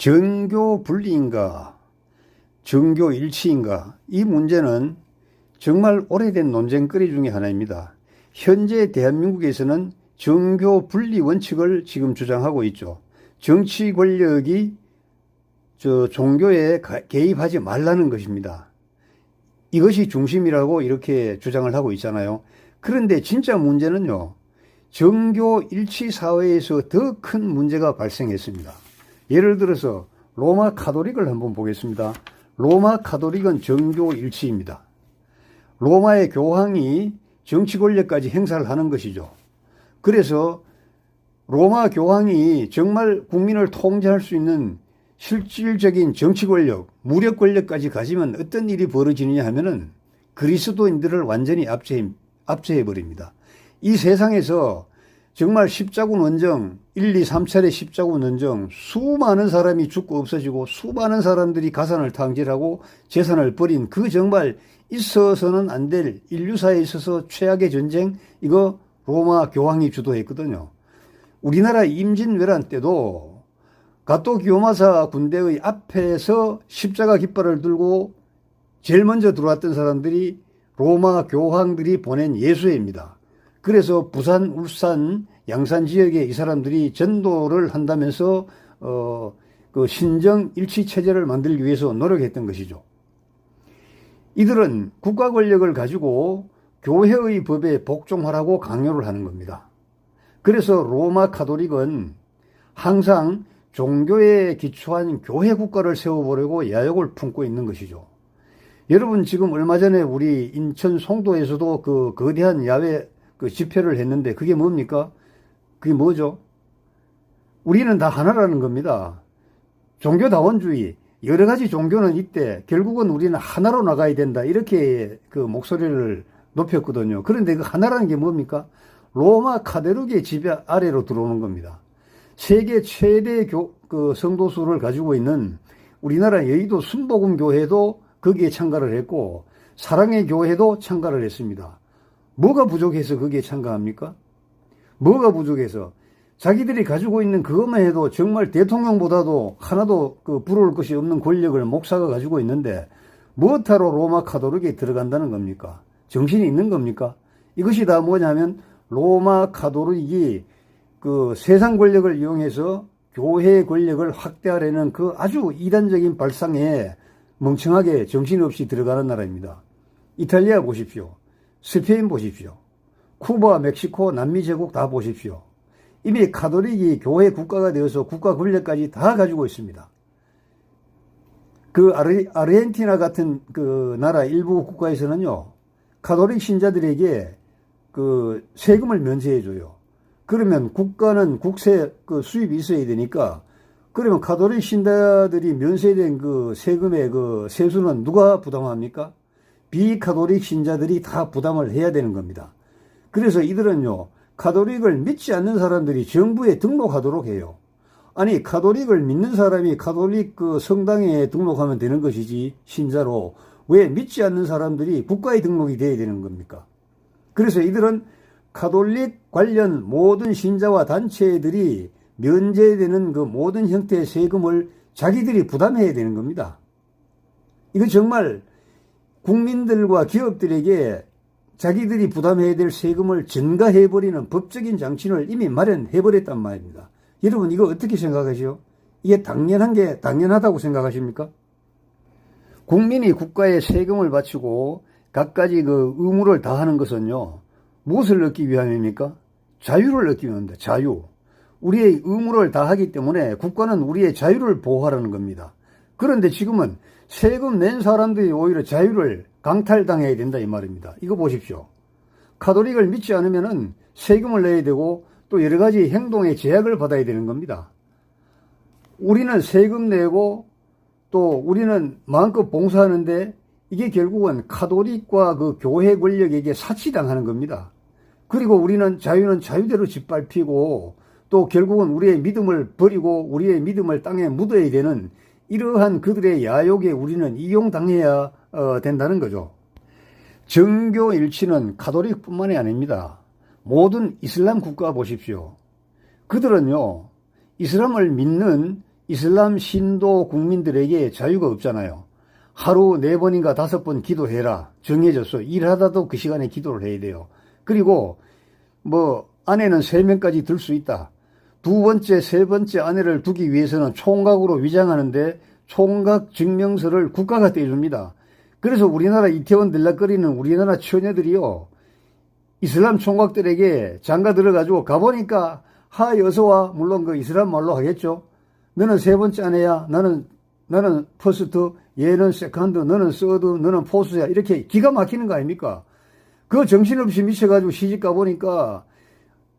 정교 분리인가 정교 일치인가, 이 문제는 정말 오래된 논쟁거리 중에 하나입니다. 현재 대한민국에서는 정교 분리 원칙을 지금 주장하고 있죠. 정치 권력이 종교에 개입하지 말라는 것입니다. 이것이 중심이라고 이렇게 주장을 하고 있잖아요. 그런데 진짜 문제는요, 정교 일치 사회에서 더 큰 문제가 발생했습니다. 예를 들어서 로마 가톨릭을 한번 보겠습니다. 로마 가톨릭은 정교 일치입니다. 로마의 교황이 정치 권력까지 행사를 하는 것이죠. 그래서 로마 교황이 정말 국민을 통제할 수 있는 실질적인 정치 권력, 무력 권력까지 가지면 어떤 일이 벌어지느냐 하면은 그리스도인들을 완전히 압제해 버립니다. 이 세상에서 정말 십자군 원정, 1, 2, 3차례 십자군 원정, 수많은 사람이 죽고 없어지고 수많은 사람들이 가산을 탕질하고 재산을 버린 그 정말 있어서는 안 될 인류사에 있어서 최악의 전쟁, 이거 로마 교황이 주도했거든요. 우리나라 임진왜란 때도 가토 기요마사 군대의 앞에서 십자가 깃발을 들고 제일 먼저 들어왔던 사람들이 로마 교황들이 보낸 예수회입니다. 그래서 부산, 울산, 양산 지역에 이 사람들이 전도를 한다면서 그 신정 일치 체제를 만들기 위해서 노력했던 것이죠. 이들은 국가 권력을 가지고 교회의 법에 복종하라고 강요를 하는 겁니다. 그래서 로마 가톨릭은 항상 종교에 기초한 교회 국가를 세워보려고 야욕을 품고 있는 것이죠. 여러분, 지금 얼마 전에 우리 인천 송도에서도 그 거대한 야외 집회를 했는데 그게 뭡니까? 그게 뭐죠? 우리는 다 하나라는 겁니다. 종교다원주의, 여러 가지 종교는 있대. 결국은 우리는 하나로 나가야 된다. 이렇게 그 목소리를 높였거든요. 그런데 그 하나라는 게 뭡니까? 로마 가톨릭의 지배 아래로 들어오는 겁니다. 세계 최대 성도수를 가지고 있는 우리나라 여의도 순복음교회도 거기에 참가를 했고, 사랑의 교회도 참가를 했습니다. 뭐가 부족해서 거기에 참가합니까? 뭐가 부족해서? 자기들이 가지고 있는 그것만 해도 정말 대통령보다도 하나도 부러울 것이 없는 권력을 목사가 가지고 있는데 무엇하러 로마 가톨릭에 들어간다는 겁니까? 정신이 있는 겁니까? 이것이 다 뭐냐면 로마 가톨릭이 그 세상 권력을 이용해서 교회 권력을 확대하려는 그 아주 이단적인 발상에 멍청하게 정신없이 들어가는 나라입니다. 이탈리아 보십시오. 스페인 보십시오. 쿠바, 멕시코, 남미 제국 다 보십시오. 이미 가톨릭이 교회 국가가 되어서 국가 권력까지 다 가지고 있습니다. 그 아르헨티나 같은 그 나라 일부 국가에서는요, 가톨릭 신자들에게 그 세금을 면세해줘요. 그러면 국가는 국세 수입이 있어야 되니까, 그러면 가톨릭 신자들이 면세된 그 세금의 그 세수는 누가 부담합니까? 비가톨릭 신자들이 다 부담을 해야 되는 겁니다. 그래서 이들은요, 가톨릭을 믿지 않는 사람들이 정부에 등록하도록 해요. 아니, 가톨릭을 믿는 사람이 가톨릭 그 성당에 등록하면 되는 것이지, 신자로. 왜 믿지 않는 사람들이 국가에 등록이 돼야 되는 겁니까? 그래서 이들은 가톨릭 관련 모든 신자와 단체들이 면제되는 그 모든 형태의 세금을 자기들이 부담해야 되는 겁니다. 이거 정말 국민들과 기업들에게 자기들이 부담해야 될 세금을 전가해버리는 법적인 장치를 이미 마련해버렸단 말입니다. 여러분, 이거 어떻게 생각하시오? 이게 당연하다고 생각하십니까? 국민이 국가에 세금을 바치고 갖가지 그 의무를 다하는 것은요, 무엇을 얻기 위함입니까? 자유를 얻기 위함입니다. 자유. 우리의 의무를 다하기 때문에 국가는 우리의 자유를 보호하라는 겁니다. 그런데 지금은 세금 낸 사람들이 오히려 자유를 강탈당해야 된다 이 말입니다. 이거 보십시오. 가톨릭을 믿지 않으면은 세금을 내야 되고 또 여러 가지 행동에 제약을 받아야 되는 겁니다. 우리는 세금 내고 또 우리는 마음껏 봉사하는데 이게 결국은 가톨릭과 그 교회 권력에게 사치당하는 겁니다. 그리고 우리는 자유는 자유대로 짓밟히고 또 결국은 우리의 믿음을 버리고 우리의 믿음을 땅에 묻어야 되는 이러한 그들의 야욕에 우리는 이용당해야 된다는 거죠. 정교 일치는 가톨릭뿐만이 아닙니다. 모든 이슬람 국가 보십시오. 그들은요, 이슬람을 믿는 이슬람 신도 국민들에게 자유가 없잖아요. 하루 4번인가 5번 기도해라. 정해졌어. 일하다도 그 시간에 기도를 해야 돼요. 그리고 뭐 아내는 3명까지 들 수 있다. 2번째, 3번째 아내를 두기 위해서는 총각으로 위장하는데 총각 증명서를 국가가 떼줍니다. 그래서 우리나라 이태원 들락거리는 우리나라 처녀들이요, 이슬람 총각들에게 장가 들어가지고 가보니까 하 여서와, 물론 그 이슬람 말로 하겠죠. 너는 3번째 아내야. 나는 퍼스트, 얘는 세컨드, 너는 서드, 너는 포스야. 이렇게 기가 막히는 거 아닙니까? 그 정신없이 미쳐가지고 시집 가보니까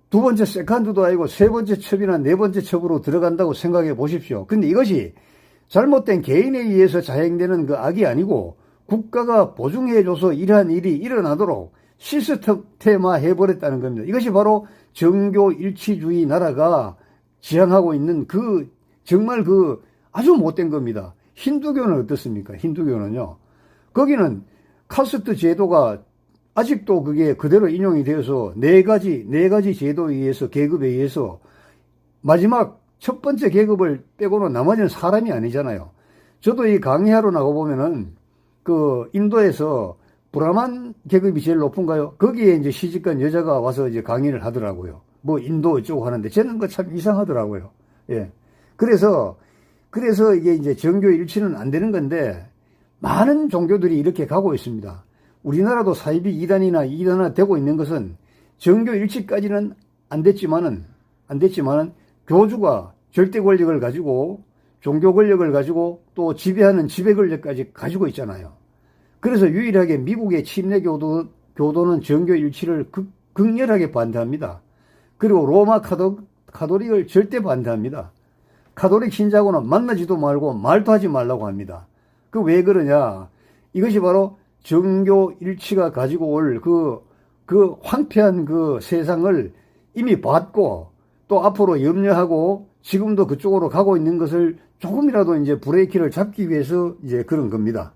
2번째 세컨드도 아니고 3번째 첩이나 4번째 첩으로 들어간다고 생각해 보십시오. 근데 이것이 잘못된 개인에 의해서 자행되는 그 악이 아니고 국가가 보증해줘서 이러한 일이 일어나도록 시스템화 해버렸다는 겁니다. 이것이 바로 정교일치주의 나라가 지향하고 있는 그 정말 그 아주 못된 겁니다. 힌두교는 어떻습니까? 힌두교는요, 거기는 카스트 제도가 아직도 그게 그대로 인용이 되어서 네 가지 제도에 의해서, 계급에 의해서 마지막 첫 번째 계급을 빼고는 나머지는 사람이 아니잖아요. 저도 이 강의하러 나가보면은 그 인도에서 브라만 계급이 제일 높은가요? 거기에 이제 시집간 여자가 와서 이제 강의를 하더라고요. 뭐 인도 어쩌고 하는데 저는 그 참 이상하더라고요. 예. 그래서 이게 이제 정교 일치는 안 되는 건데 많은 종교들이 이렇게 가고 있습니다. 우리나라도 사이비 2단이나 2단화 되고 있는 것은 정교 일치까지는 안 됐지만은 교주가 절대 권력을 가지고 종교 권력을 가지고 또 지배하는 지배 권력까지 가지고 있잖아요. 그래서 유일하게 미국의 침례 교도는 정교 일치를 극렬하게 반대합니다. 그리고 로마 카톨릭을 절대 반대합니다. 카톨릭 신자고는 만나지도 말고 말도 하지 말라고 합니다. 그 왜 그러냐? 이것이 바로 정교 일치가 가지고 올 그 황폐한 그 세상을 이미 봤고 또 앞으로 염려하고 지금도 그쪽으로 가고 있는 것을 조금이라도 이제 브레이크를 잡기 위해서 이제 그런 겁니다.